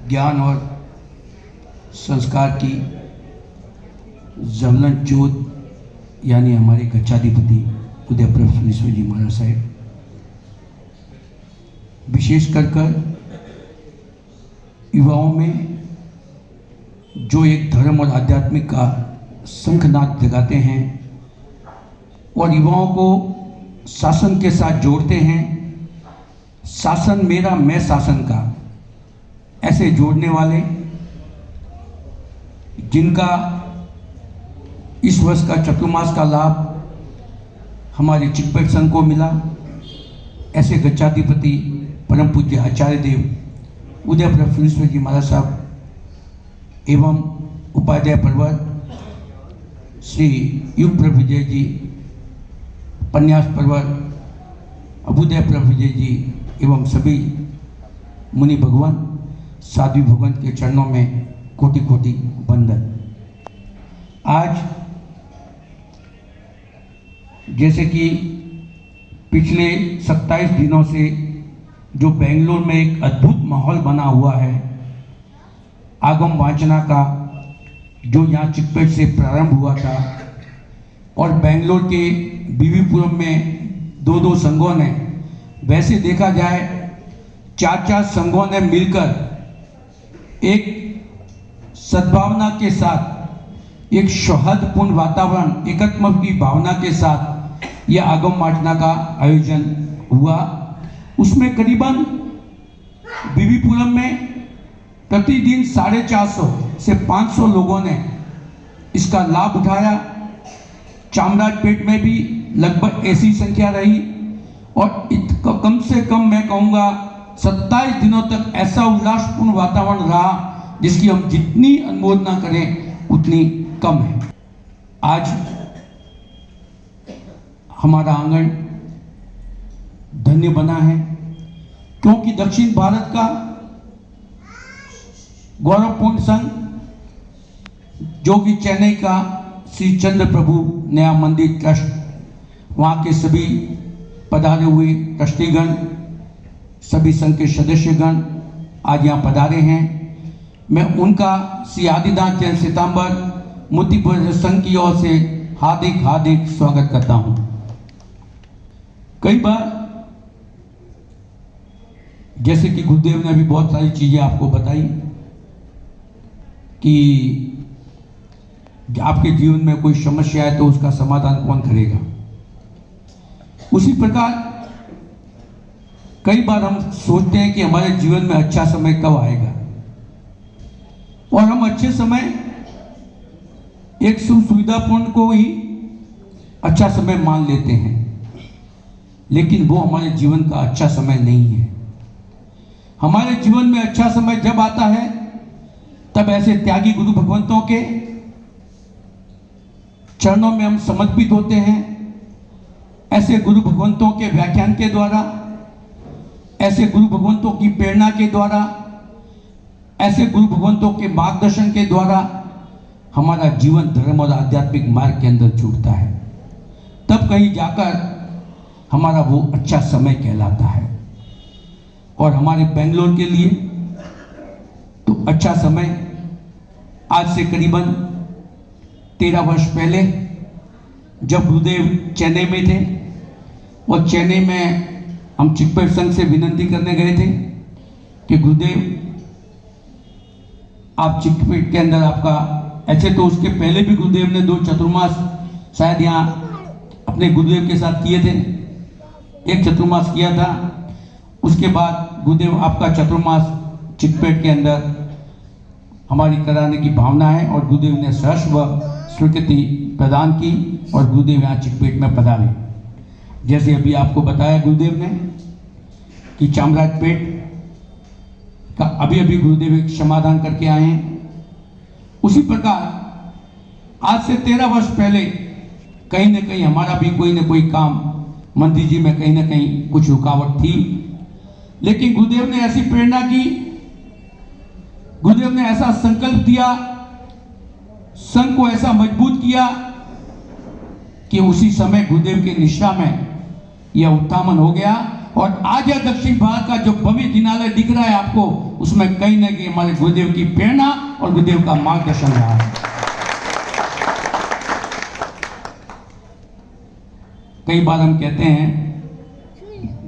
ज्ञान और संस्कार की ज्वलंत ज्योत यानी हमारे गच्छाधिपति उदय प्रभु जी महाराज साहब, विशेष कर युवाओं में जो एक धर्म और आध्यात्मिक का शंखनाद जगाते हैं और युवाओं को शासन के साथ जोड़ते हैं, शासन मेरा मैं शासन का, ऐसे जोड़ने वाले, जिनका इस वर्ष का चतुर्मास का लाभ हमारे चिकपेट संघ को मिला, ऐसे गच्छाधिपति परम पूज्य आचार्य देव उदय प्रभु जी महाराज साहब एवं उपाध्याय पर्वत श्री युग प्रभु विजय जी, पन्यास पर्वत अभुदय प्रभु विजय जी एवं सभी मुनि भगवान साध्वी भगवान के चरणों में कोटि कोटि वंदन। आज जैसे कि पिछले 27 दिनों से जो बेंगलोर में एक अद्भुत माहौल बना हुआ है, आगम वाचना का, जो यहाँ चिकपेट से प्रारंभ हुआ था और बेंगलोर के बीवीपुरम में दो संघों ने, वैसे देखा जाए 4 संघों ने मिलकर एक सद्भावना के साथ, एक सौहार्दपूर्ण वातावरण, एकत्व की भावना के साथ यह आगम वाचना का आयोजन हुआ। उसमें करीबन बीवीपुरम में प्रतिदिन 450 से 500 लोगों ने इसका लाभ उठाया। चामराजपेट में भी लगभग ऐसी संख्या रही और कम से कम मैं कहूँगा 27 दिनों तक ऐसा उल्लासपूर्ण वातावरण रहा जिसकी हम जितनी अनुमोदना करें उतनी कम है। आज हमारा आंगन धन्य बना है क्योंकि दक्षिण भारत का गौरवपूर्ण संघ, जो कि चेन्नई का श्री चंद्र प्रभु नया मंदिर ट्रस्ट, वहाँ के सभी पधारे हुए ट्रस्टीगण, सभी संघ के सदस्यगण आज यहाँ पधारे हैं। मैं उनका श्री आदिनाथ जैन सितंबर मूर्तिपूजन संघ की ओर से हार्दिक स्वागत करता हूँ। कई बार जैसे कि गुरुदेव ने अभी बहुत सारी चीजें आपको बताई कि आपके जीवन में कोई समस्या है तो उसका समाधान कौन करेगा। उसी प्रकार कई बार हम सोचते हैं कि हमारे जीवन में अच्छा समय कब आएगा और हम अच्छे समय एक सुविधापूर्ण को ही अच्छा समय मान लेते हैं, लेकिन वो हमारे जीवन का अच्छा समय नहीं है। हमारे जीवन में अच्छा समय जब आता है तब ऐसे त्यागी गुरु भगवंतों के चरणों में हम समर्पित होते हैं। ऐसे गुरु भगवंतों के व्याख्यान के द्वारा, ऐसे गुरु भगवंतों की प्रेरणा के द्वारा, ऐसे गुरु भगवंतों के मार्गदर्शन के द्वारा हमारा जीवन धर्म और आध्यात्मिक मार्ग के अंदर जुड़ता है। तब कहीं जाकर हमारा वो अच्छा समय कहलाता है। और हमारे बेंगलोर के लिए तो अच्छा समय आज से करीबन 13 वर्ष पहले जब गुरुदेव चेन्नई में थे और चेन्नई में हम चिकपेट संघ से विनती करने गए थे कि गुरुदेव आप चिकपेट के अंदर आपका, ऐसे तो उसके पहले भी गुरुदेव ने 2 चतुर्मास शायद यहाँ अपने गुरुदेव के साथ किए थे, एक चतुर्मास किया था। उसके बाद गुरुदेव आपका चतुर्मास चिकपेट के अंदर हमारी कराने की भावना है और गुरुदेव ने सहर्ष व स्वीकृति प्रदान की और गुरुदेव यहाँ चिकपेट में पधारे। जैसे अभी आपको बताया गुरुदेव ने कि चामराजपेट का अभी गुरुदेव एक समाधान करके आए हैं, उसी प्रकार आज से 13 वर्ष पहले कहीं न कहीं हमारा भी कोई न कोई काम मंदिर जी में कहीं न कहीं कुछ रुकावट थी, लेकिन गुरुदेव ने ऐसी प्रेरणा की, गुरुदेव ने ऐसा संकल्प दिया, संघ को ऐसा मजबूत किया कि उसी समय गुरुदेव के निष्ठा में यह उत्थान हो गया और आज यह दक्षिण भारत का जो भव्य जिनालय दिख रहा है आपको, उसमें कहीं ना कहीं हमारे गुरुदेव की प्रेरणा और गुरुदेव का मार्गदर्शन रहा है। कई बार हम कहते हैं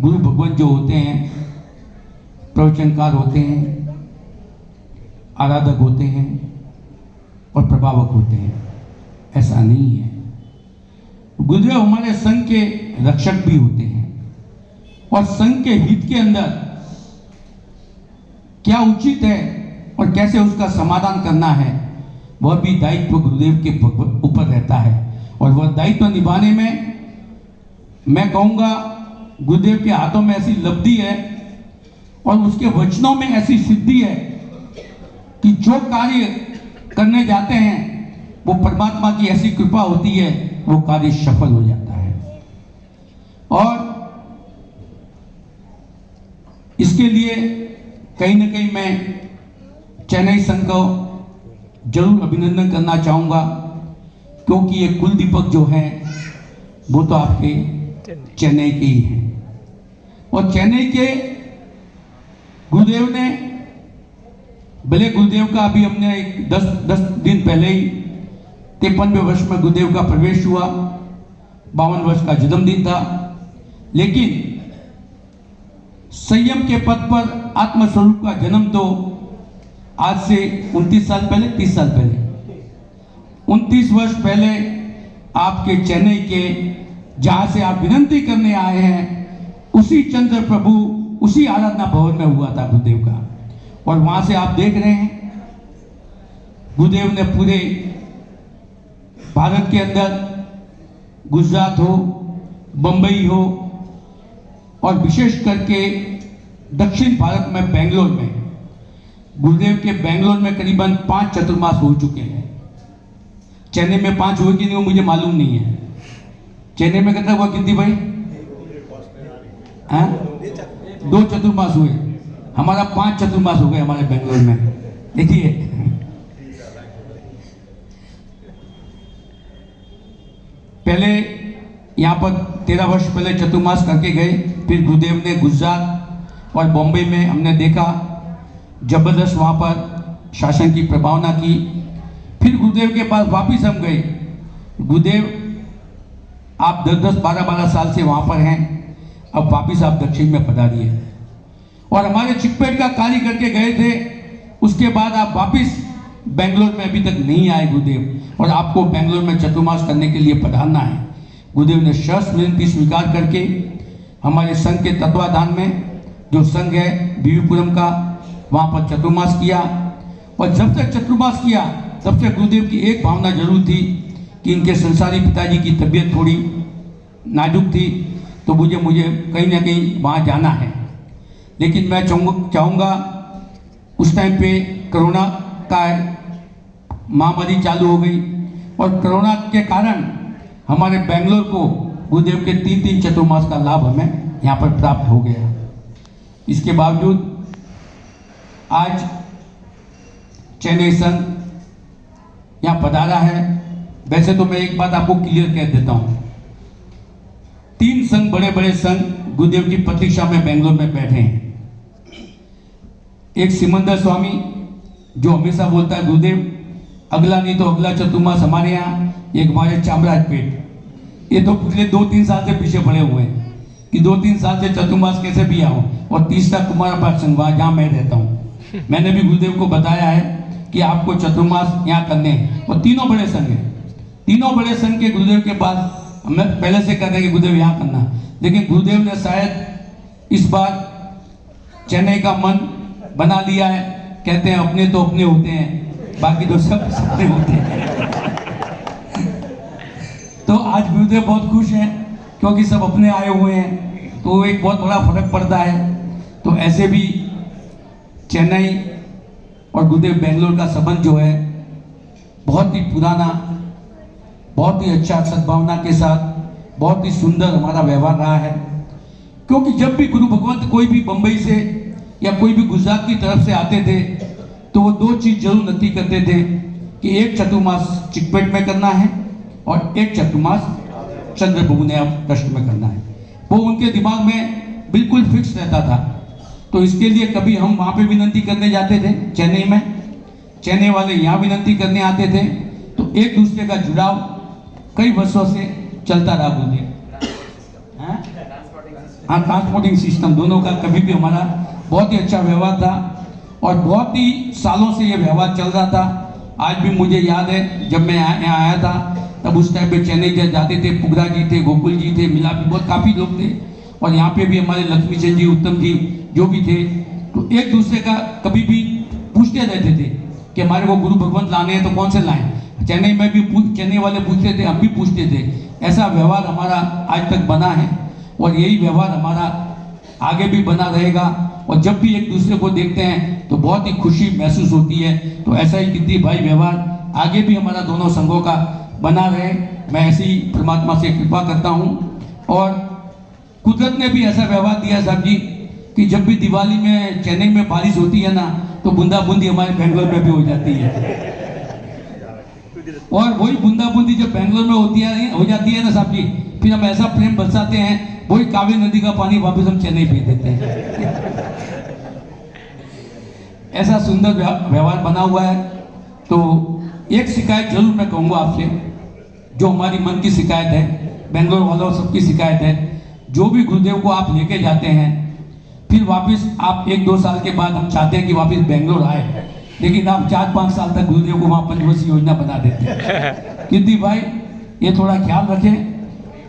गुरु भगवान जो होते हैं प्रवचनकार होते हैं, आराधक होते हैं और प्रभावक होते हैं। ऐसा नहीं है। गुरुदेव हमारे संघ के रक्षक भी होते हैं और संघ के हित के अंदर क्या उचित है और कैसे उसका समाधान करना है, वह भी दायित्व गुरुदेव के ऊपर रहता है। और वह दायित्व निभाने में मैं कहूँगा गुरुदेव के हाथों में ऐसी लब्धि है और उसके वचनों में ऐसी सिद्धि है कि जो कार्य करने जाते हैं वो परमात्मा की ऐसी कृपा होती है, वो कार्य सफल हो जाता है। और इसके लिए कहीं ना कहीं मैं चेन्नई संघ को जरूर अभिनंदन करना चाहूँगा, क्योंकि ये कुल दीपक जो है वो तो आपके चेन्नई के ही हैं। और चेन्नई के गुरुदेव ने, भले गुरुदेव का अभी हमने 10 दिन पहले ही 53वें वर्ष में गुरुदेव का प्रवेश हुआ, 52 वर्ष का जन्मदिन था, लेकिन संयम के पद पर आत्मस्वरूप का जन्म तो आज से 29 साल पहले, 30 साल पहले, 29 वर्ष पहले आपके चेन्नई के जहां से आप विनंती करने आए हैं, उसी चंद्र प्रभु, उसी आराधना भवन में हुआ था गुरुदेव का। और वहां से आप देख रहे हैं गुरुदेव ने पूरे भारत के अंदर, गुजरात हो, बंबई हो और विशेष करके दक्षिण भारत में बेंगलोर में, गुरुदेव के बेंगलोर में करीबन 5 चतुर्मास हो चुके हैं। चेन्नई में 5 हुए कि नहीं वो मुझे मालूम नहीं है। चेन्नई में कितना हुआ गिनती भाई? 2 चतुर्मास हुए। हमारा 5 चतुर्मास हो गए हमारे बेंगलोर में। देखिए पहले यहाँ पर 13 वर्ष पहले चतुर्मास करके गए, फिर गुरुदेव ने गुजरात और बॉम्बे में हमने देखा जबरदस्त वहाँ पर शासन की प्रभावना की। फिर गुरुदेव के पास वापिस हम गए। गुरुदेव आप 10-10, 12-12 साल से वहाँ पर हैं, अब वापिस आप दक्षिण में पधारिए। और हमारे चिकपेट का कार्य करके गए थे, उसके बाद आप वापिस बेंगलोर में अभी तक नहीं आए गुरुदेव, और आपको बेंगलोर में चतुर्मास करने के लिए पधारना है। गुरुदेव ने शर्त विनती स्वीकार करके हमारे संघ के तत्वाधान में जो संघ है बीवीपुरम का, वहाँ पर चतुर्मास किया। और जब तक चतुर्मास किया तब तक गुरुदेव की एक भावना जरूर थी कि इनके संसारी पिताजी की तबीयत थोड़ी नाजुक थी, तो मुझे कहीं ना कहीं वहाँ जाना है। लेकिन मैं चाहूँगा उस टाइम पे कोरोना का महामारी चालू हो गई, और कोरोना के कारण हमारे बेंगलोर को गुरुदेव के 3 चतुर्मास का लाभ हमें यहाँ पर प्राप्त हो गया। इसके बावजूद आज चेन्नई संघ यहाँ पधारा है। वैसे तो मैं एक बात आपको क्लियर कह देता हूँ, 3 संघ, बड़े बड़े संघ गुरुदेव की प्रतीक्षा में बेंगलोर में बैठे हैं। एक सिमंदर स्वामी जो हमेशा बोलता है गुरुदेव अगला नहीं तो अगला चतुर्मास हमारे यहाँ, एक हमारे चामराजपेट। ये तो पिछले 2-3 साल से पीछे पड़े हुए हैं कि 2-3 साल से चतुर्मास कैसे भी आऊँ। और तीसरा कुमारपाठ संघ, वहाँ जहाँ मैं रहता हूँ, मैंने भी गुरुदेव को बताया है कि आपको चतुर्मास यहाँ करने हैं। और तीनों बड़े संघ हैं, तीनों बड़े संघ के गुरुदेव के पास हमें पहले से कहते हैं कि गुरुदेव यहाँ करना, लेकिन गुरुदेव ने शायद इस बार चेन्नई का मन बना लिया है। कहते हैं अपने तो अपने होते हैं, बाकी तो सब अपने होते हैं। तो आज गुरुदेव बहुत खुश हैं क्योंकि सब अपने आए हुए हैं, तो एक बहुत बड़ा फर्क पड़ता है। तो ऐसे भी चेन्नई और गुरुदेव बेंगलोर का संबंध जो है बहुत ही पुराना, बहुत ही अच्छा सद्भावना के साथ बहुत ही सुंदर हमारा व्यवहार रहा है। क्योंकि जब भी गुरु भगवंत कोई भी बंबई से या कोई भी गुजरात की तरफ से आते थे तो वो 2 चीज जरूर नक्की करते थे कि एक चतुर्मास चिकपेट में करना है और एक चतुर्मास चंद्रप्रभु ने अब ट्रस्ट में करना है। वो उनके दिमाग में बिल्कुल फिक्स रहता था। तो इसके लिए कभी हम वहाँ पे विनती करने जाते थे चेन्नई में, चेन्नई वाले यहाँ विनती करने आते थे, तो एक दूसरे का जुड़ाव कई वर्षों से चलता रहा। गुरुदेव हाँ, ट्रांसपोर्टिंग सिस्टम दोनों का कभी भी हमारा बहुत ही अच्छा व्यवहार था और बहुत ही सालों से ये व्यवहार चल रहा था। आज भी मुझे याद है जब मैं यहाँ आया था तब उस टाइम पे चेन्नई जाते थे, पुगरा जी थे, गोकुल जी थे, मिलापी बहुत काफ़ी लोग थे और यहाँ पे भी हमारे लक्ष्मी चंद जी, उत्तम जी जो भी थे, तो एक दूसरे का कभी भी पूछते रहते थे कि हमारे को गुरु भगवंत लाने हैं तो कौन से लाएं। चेन्नई में भी चेन्नई वाले पूछते थे, हम भी पूछते थे। ऐसा व्यवहार हमारा आज तक बना है और यही व्यवहार हमारा आगे भी बना रहेगा और जब भी एक दूसरे को देखते हैं तो बहुत ही खुशी महसूस होती है। तो ऐसा ही गिद्दी भाई व्यवहार आगे भी हमारा दोनों संघों का बना रहे, मैं ऐसे ही परमात्मा से कृपा करता हूँ। और कुदरत ने भी ऐसा व्यवहार दिया साहब जी कि जब भी दिवाली में चेन्नई में बारिश होती है ना तो बूंदाबूंदी हमारे बेंगलोर में भी हो जाती है और वही बूंदाबूंदी जब बेंगलोर में हो जाती है ना साहब जी, फिर हम ऐसा प्रेम बरसाते हैं, वही कावेरी नदी का पानी वापस हम चेन्नई भेज देते हैं। ऐसा सुंदर व्यवहार बना हुआ है। तो एक शिकायत जरूर मैं कहूँगा आपसे, जो हमारी मन की शिकायत है, बेंगलोर वालों सबकी शिकायत है, जो भी गुरुदेव को आप लेके जाते हैं फिर वापस आप 1-2 साल के बाद हम चाहते हैं कि वापस बेंगलोर आए, लेकिन आप 4-5 साल तक गुरुदेव को वहाँ पंचवर्षीय योजना बना देते हैं। गिद्दी भाई ये थोड़ा ख्याल रखें।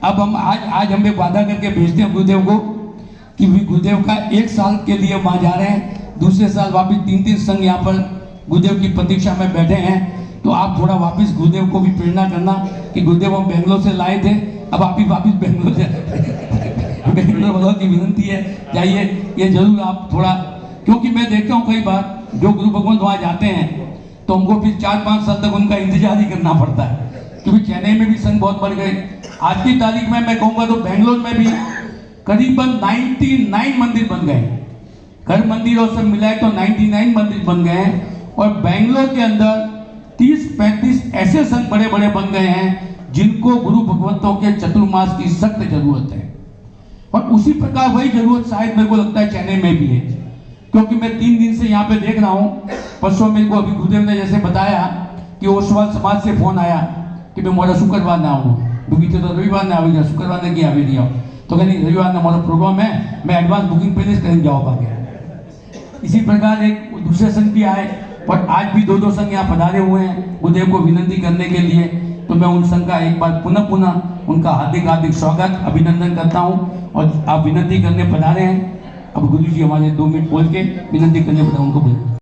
अब हम आज हम एक वादा करके भेजते हैं गुरुदेव को कि गुरुदेव का 1 साल के लिए वहाँ जा रहे हैं, दूसरे साल वापस 3-3 संघ यहाँ पर गुरुदेव की प्रतीक्षा में बैठे हैं। तो आप थोड़ा वापस गुरुदेव को भी प्रेरणा करना कि गुरुदेव हम बेंगलोर से लाए थे, अब आप ही वापस बेंगलोर से बेंगलोर वालों की विनती है जाइए, ये जरूर आप थोड़ा, क्योंकि मैं देखता हूँ कई बार जो गुरु भगवंत वहाँ जाते हैं तो हमको फिर 4-5 साल तक उनका इंतजार ही करना पड़ता है, क्योंकि चेन्नई में भी संघ बहुत बढ़ गए। आज की तारीख में मैं कहूँगा तो बेंगलोर में भी करीबन 99 मंदिर बन गए, घर मंदिर और सब मिलाए तो 99 मंदिर बन गए हैं और बेंगलोर के अंदर 30-35 ऐसे संघ बड़े बड़े बन गए हैं जिनको गुरु भगवंतों के चतुर्मास की सख्त जरूरत है। और उसी प्रकार वही जरूरत शायद मेरे को लगता है चेन्नई में भी है, क्योंकि मैं 3 दिन से यहाँ पे देख रहा हूँ। परसों मेरे को अभी गुरुदेव ने जैसे बताया कि ओसवाल समाज से फोन आया कि मैं मोरा शुक्रवार ना आऊँ, क्योंकि तो रविवार ने आवी, शुक्रवार ने किया नहीं आओ, तो कहनी रविवार ने हमारा प्रोग्राम है, मैं एडवांस बुकिंग पहले से करें जाओ पाके। इसी प्रकार एक दूसरे संघ भी आए और आज भी 2-2 संघ यहाँ पधारे हुए हैं गुरुदेव को विनती करने के लिए। तो मैं उन संघ का एक बार पुनः उनका हार्दिक स्वागत अभिनंदन करता हूँ और आप विनती करने पधारे हैं। अब गुरु जी हमारे 2 मिनट बोल के विनती करने पधारे, उनको बोले।